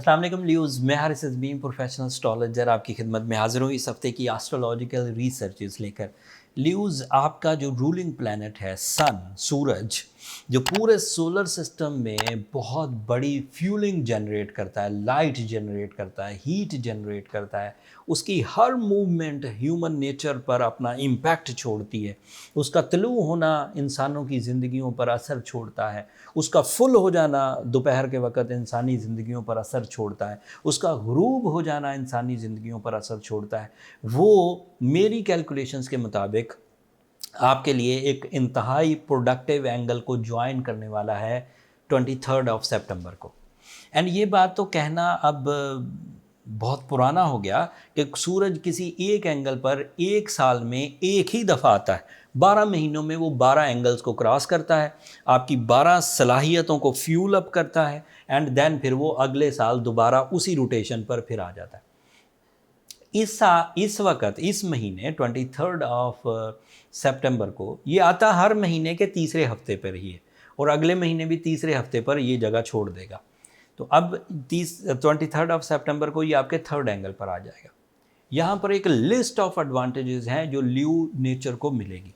अस्सलाम वालेकुम ल्यूज़, मैं हारिस अज़मीन प्रोफेशनल एस्ट्रोलॉजर आपकी खिदमत में हाज़िर हूँ इस हफ़्ते की एस्ट्रोलॉजिकल रिसर्चेस लेकर। ल्यूज़, आपका जो रूलिंग प्लैनेट है सन, सूरज, जो पूरे सोलर सिस्टम में बहुत बड़ी फ्यूलिंग जनरेट करता है, लाइट जनरेट करता है, हीट जनरेट करता है, उसकी हर मूवमेंट ह्यूमन नेचर पर अपना इम्पैक्ट छोड़ती है। उसका तलू होना इंसानों की ज़िंदगियों पर असर छोड़ता है, उसका फुल हो जाना दोपहर के वक़्त इंसानी ज़िंदगियों पर असर छोड़ता है, उसका ग़ुरूब हो जाना इंसानी ज़िंदगियों पर असर छोड़ता है। वो मेरी कैलकुलेशंस के मुताबिक आपके लिए एक इंतहाई प्रोडक्टिव एंगल को जॉइन करने वाला है 23 ऑफ सितंबर को। एंड ये बात तो कहना अब बहुत पुराना हो गया कि सूरज किसी एक एंगल पर एक साल में एक ही दफ़ा आता है। 12 महीनों में वो 12 एंगल्स को क्रॉस करता है, आपकी 12 सलाहियतों को फ्यूल अप करता है एंड देन फिर वो अगले साल दोबारा उसी रोटेशन पर फिर आ जाता है। इस वक्त इस महीने 23 ऑफ सितंबर को ये आता हर महीने के तीसरे हफ्ते पर ही है और अगले महीने भी तीसरे हफ्ते पर ये जगह छोड़ देगा। तो अब 23 ऑफ सितंबर को ये आपके थर्ड एंगल पर आ जाएगा। यहाँ पर एक लिस्ट ऑफ एडवांटेजेस हैं जो ल्यू नेचर को मिलेगी।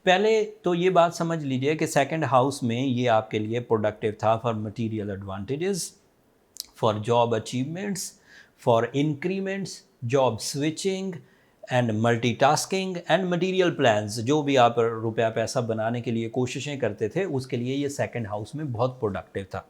पहले तो ये बात समझ लीजिए कि सेकंड हाउस में ये आपके लिए प्रोडक्टिव था for material advantages, for job achievements, for increments, job switching and multitasking and material plans. जो भी आप रुपया पैसा बनाने के लिए कोशिशें करते थे उसके लिए ये सेकंड हाउस में बहुत प्रोडक्टिव था।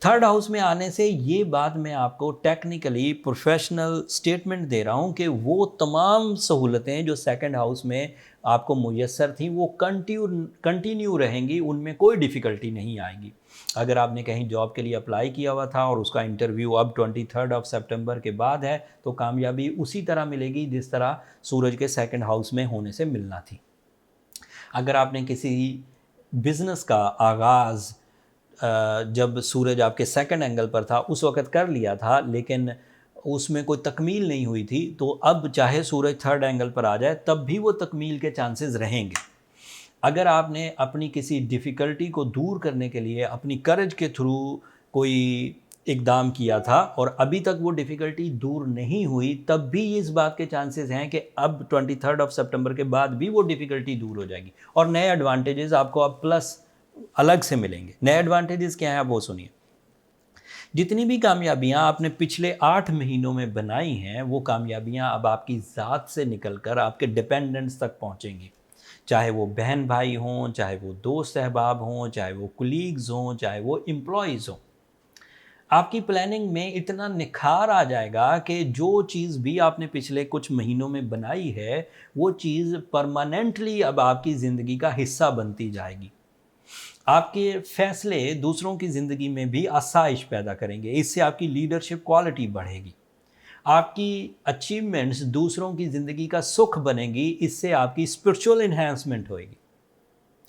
थर्ड हाउस में आने से ये बात मैं आपको टेक्निकली प्रोफेशनल स्टेटमेंट दे रहा हूँ कि वो तमाम सहूलतें जो सेकंड हाउस में आपको मुयस्सर थी वो कंटिन्यू रहेंगी, उनमें कोई डिफ़िकल्टी नहीं आएगी। अगर आपने कहीं जॉब के लिए अप्लाई किया हुआ था और उसका इंटरव्यू अब 23 ऑफ सितंबर के बाद है तो कामयाबी उसी तरह मिलेगी जिस तरह सूरज के सेकंड हाउस में होने से मिलना थी। अगर आपने किसी बिज़नेस का आगाज़ जब सूरज आपके सेकंड एंगल पर था उस वक़्त कर लिया था लेकिन उसमें कोई तकमील नहीं हुई थी, तो अब चाहे सूरज थर्ड एंगल पर आ जाए तब भी वो तकमील के चांसेस रहेंगे। अगर आपने अपनी किसी डिफ़िकल्टी को दूर करने के लिए अपनी करेज के थ्रू कोई इक़दाम किया था और अभी तक वो डिफ़िकल्टी दूर नहीं हुई, तब भी इस बात के चांसेस हैं कि अब 23 ऑफ सितंबर के बाद भी वो डिफ़िकल्टी दूर हो जाएगी और नए एडवांटेजेस आपको अब प्लस अलग से मिलेंगे। नए एडवांटेजेस क्या हैं आप वो सुनिए। जितनी भी कामयाबियाँ आपने पिछले 8 महीनों में बनाई हैं वो कामयाबियाँ अब आपकी ज़ात से निकलकर आपके डिपेंडेंट्स तक पहुँचेंगी। चाहे वो बहन भाई हों, चाहे वो दोस्त अहबाब हों, चाहे वो कुलीग्स हों, चाहे वो एम्प्लॉइज़ हों। आपकी प्लानिंग में इतना निखार आ जाएगा कि जो चीज़ भी आपने पिछले कुछ महीनों में बनाई है वो चीज़ परमानेंटली अब आपकी ज़िंदगी का हिस्सा बनती जाएगी। आपके फैसले दूसरों की ज़िंदगी में भी आसाइश पैदा करेंगे, इससे आपकी लीडरशिप क्वालिटी बढ़ेगी। आपकी अचीवमेंट्स दूसरों की ज़िंदगी का सुख बनेंगी, इससे आपकी स्पिरिचुअल एनहांसमेंट होएगी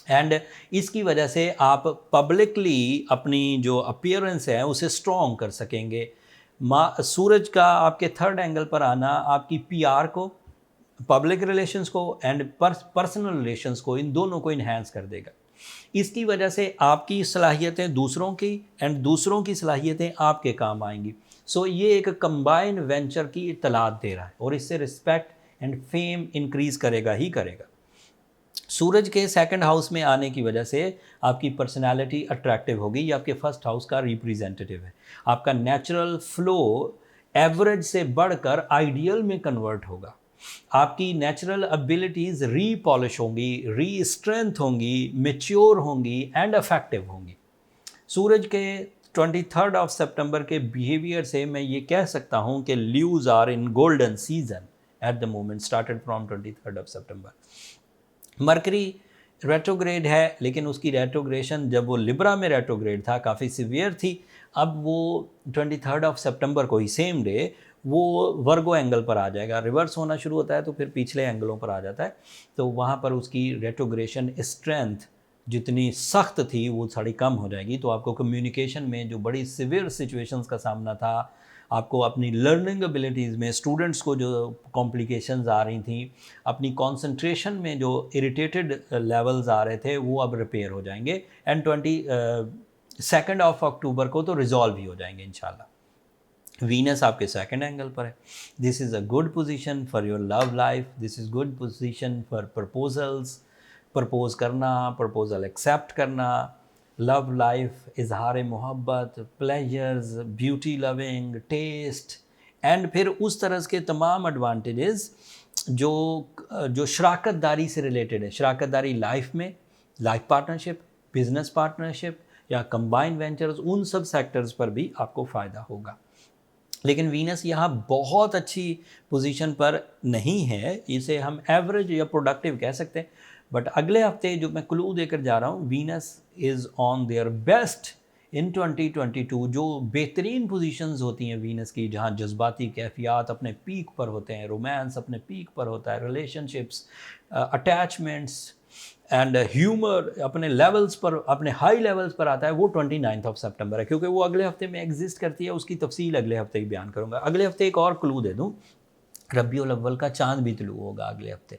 एंड इसकी वजह से आप पब्लिकली अपनी जो अपीयरेंस है उसे स्ट्रॉन्ग कर सकेंगे। सूरज का आपके थर्ड एंगल पर आना आपकी पीआर को, पब्लिक रिलेशंस को एंड पर्सनल रिलेशंस को, इन दोनों को इन्हांस कर देगा। इसकी वजह से आपकी सलाहियतें दूसरों की एंड दूसरों की सलाहियतें आपके काम आएंगी। सो ये एक कंबाइन वेंचर की इत्तलात दे रहा है और इससे रिस्पेक्ट एंड फेम इंक्रीज़ करेगा ही करेगा। सूरज के सेकंड हाउस में आने की वजह से आपकी पर्सनालिटी अट्रैक्टिव होगी। ये आपके फर्स्ट हाउस का रिप्रेजेंटेटिव है। आपका नेचुरल फ्लो एवरेज से बढ़कर आइडियल में कन्वर्ट होगा। आपकी नेचुरल एबिलिटीज़ रीपॉलिश होंगी, री-स्ट्रेंथ होंगी, मैच्योर होंगी एंड इफेक्टिव होंगी। सूरज के 23 ऑफ सितंबर के बिहेवियर से मैं ये कह सकता हूँ कि Leos are in golden season at the moment started from 23 of सितंबर। मरकरी रेट्रोग्रेड है लेकिन उसकी रेट्रोग्रेशन जब वो लिब्रा में रेट्रोग्रेड था काफ़ी सीवियर थी। अब वो 23 ऑफ सितंबर को ही सेम डे वो वर्गो एंगल पर आ जाएगा। रिवर्स होना शुरू होता है तो फिर पिछले एंगलों पर आ जाता है, तो वहाँ पर उसकी रेट्रोग्रेशन स्ट्रेंथ जितनी सख्त थी वो थोड़ी कम हो जाएगी। तो आपको कम्युनिकेशन में जो बड़ी सिवियर सिचुएशंस का सामना था, आपको अपनी लर्निंग एबिलिटीज़ में स्टूडेंट्स को जो कॉम्प्लिकेशंस आ रही थी, अपनी कंसंट्रेशन में जो इरिटेटेड लेवल्स आ रहे थे वो अब रिपेयर हो जाएंगे एंड 22 ऑफ अक्टूबर को तो रिजॉल्व ही हो जाएंगे इंशाल्लाह। वीनस आपके सेकंड एंगल पर है। This is a good position for your love life, this is good position for proposals, propose करना, प्रपोजल एक्सेप्ट करना, लव लाइफ, इजहार मोहब्बत, pleasures, beauty loving, taste, and फिर उस तरह के तमाम एडवांटेजेस जो जो शराकतदारी से रिलेटेड है। शराकतदारी लाइफ में, लाइफ पार्टनरशिप, बिजनेस पार्टनरशिप या कंबाइंड वेंचर्स, उन सब सेक्टर्स पर भी आपको फ़ायदा होगा। लेकिन वीनस यहाँ बहुत अच्छी पोजीशन पर नहीं है, इसे हम एवरेज या प्रोडक्टिव कह सकते हैं। बट अगले हफ्ते जो मैं क्लू देकर जा रहा हूँ, Venus is on their best in 2022। जो बेहतरीन पोजीशंस होती हैं वीनस की, जहाँ जज्बाती कैफियत अपने पीक पर होते हैं, रोमांस अपने पीक पर होता है, रिलेशनशिप्स, अटैचमेंट्स एंड ह्यूमर अपने लेवल्स पर, अपने हाई लेवल्स पर आता है, वो 29 सितंबर है। क्योंकि वो अगले हफ्ते में एग्जिस्ट करती है, उसकी तफसील अगले हफ्ते ही बयान करूँगा। अगले हफ्ते एक और क्लू दे दूँ, रबीउल अव्वल का चांद भी तुलू होगा अगले हफ्ते,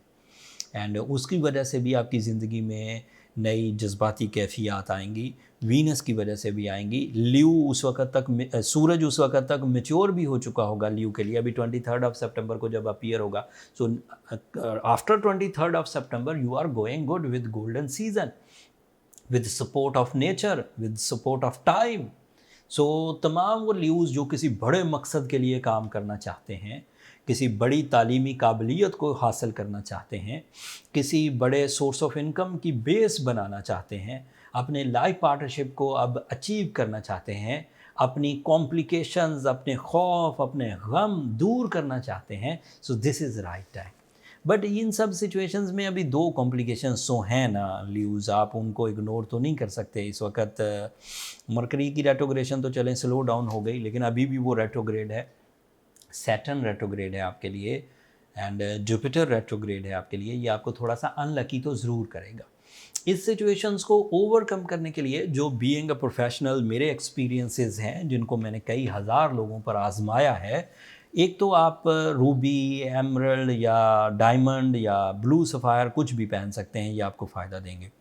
एंड उसकी वजह से भी आपकी ज़िंदगी में नई जज्बाती कैफियत आएंगी। वीनस की वजह से भी आएंगी। ल्यू उस वक्त तक, सूरज उस वक्त तक मेच्योर भी हो चुका होगा ल्यू के लिए, अभी 23 सितंबर को जब अपीयर होगा। सो आफ्टर 23 सितंबर you are going good with golden season, with support of nature, with support of time. So तमाम वो ल्यूज़ जो किसी बड़े मकसद के लिए काम करना चाहते हैं, किसी बड़ी तालीमी काबिलियत को हासिल करना चाहते हैं, किसी बड़े सोर्स ऑफ इनकम की बेस बनाना चाहते हैं, अपने लाइफ पार्टनरशिप को अब अचीव करना चाहते हैं, अपनी कॉम्प्लिकेशंस, अपने खौफ, अपने गम दूर करना चाहते हैं, so this is right time. But in सब सिचुएशंस में अभी दो कॉम्प्लिकेशंस तो हैं ना ल्यूज़, आप उनको इग्नोर तो नहीं कर सकते। इस वक्त मरकरी की रेट्रोग्रेशन तो चलें स्लो डाउन हो गई, लेकिन अभी भी वो रेट्रोग्रेड है। सैटर्न रेट्रोग्रेड है आपके लिए, एंड जुपिटर रेट्रोग्रेड है आपके लिए। ये आपको थोड़ा सा अनलकी तो ज़रूर करेगा। इस सिचुएशंस को ओवरकम करने के लिए जो बीइंग अ प्रोफेशनल मेरे एक्सपीरियंसेस हैं, जिनको मैंने कई हज़ार लोगों पर आजमाया है, एक तो आप रूबी, एमरल्ड या डायमंड या ब्लू सफ़ायर कुछ भी पहन सकते हैं, ये आपको फ़ायदा देंगे।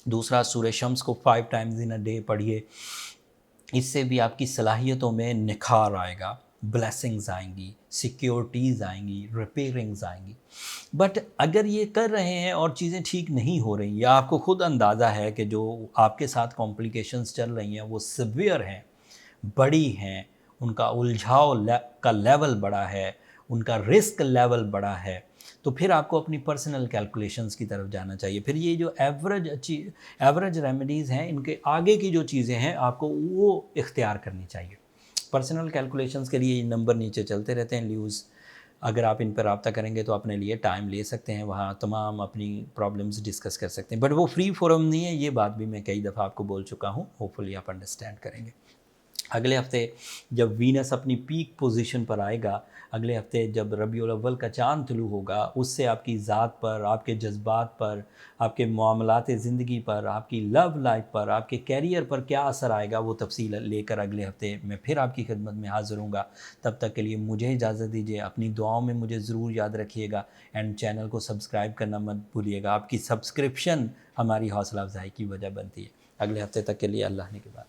दूसरा, सूरज शम्स को 5 टाइम्स इन अ डे पढ़िए, इससे भी आपकी सलाहियतों में निखार आएगा, ब्लेसिंग्स आएंगी, सिक्योरिटीज़ आएंगी, रिपेयरिंग्स आएंगी। बट अगर ये कर रहे हैं और चीज़ें ठीक नहीं हो रही, या आपको खुद अंदाज़ा है कि जो आपके साथ कॉम्प्लिकेशंस चल रही हैं वो सिवियर हैं, बड़ी हैं, उनका उलझाव का लेवल बड़ा है, उनका रिस्क लेवल बड़ा है, तो फिर आपको अपनी पर्सनल कैलकुलेशंस की तरफ जाना चाहिए। फिर ये जो एवरेज रेमेडीज़ हैं, इनके आगे की जो चीज़ें हैं आपको वो इख्तियार करनी चाहिए। पर्सनल कैलकुलेशंस के लिए ये नंबर नीचे चलते रहते हैं ल्यूज़, अगर आप इन पर रब्ता करेंगे तो अपने लिए टाइम ले सकते हैं, वहाँ तमाम अपनी प्रॉब्लम्स डिस्कस कर सकते हैं। बट वो फ्री फोरम नहीं है, ये बात भी मैं कई दफ़ा आपको बोल चुका हूँ, होपफुली आप अंडरस्टैंड करेंगे। अगले हफ्ते जब वीनस अपनी पीक पोजीशन पर आएगा, अगले हफ्ते जब रबीउल अव्वल का चांद तुलू होगा, उससे आपकी ज़ात पर, आपके जज्बात पर, आपके मामलात ज़िंदगी पर, आपकी लव लाइफ पर, आपके कैरियर पर क्या असर आएगा, वो तफसील लेकर अगले हफ्ते मैं फिर आपकी खिदमत में हाज़िर हूँगा। तब तक के लिए मुझे इजाज़त दीजिए। अपनी दुआओं में मुझे ज़रूर याद रखिएगा, एंड चैनल को सब्सक्राइब करना मत भूलिएगा। आपकी सब्सक्रिप्शन हमारी हौसला अफजाई की वजह बनती है। अगले हफ्ते तक के लिए अल्लाह ने के बाद।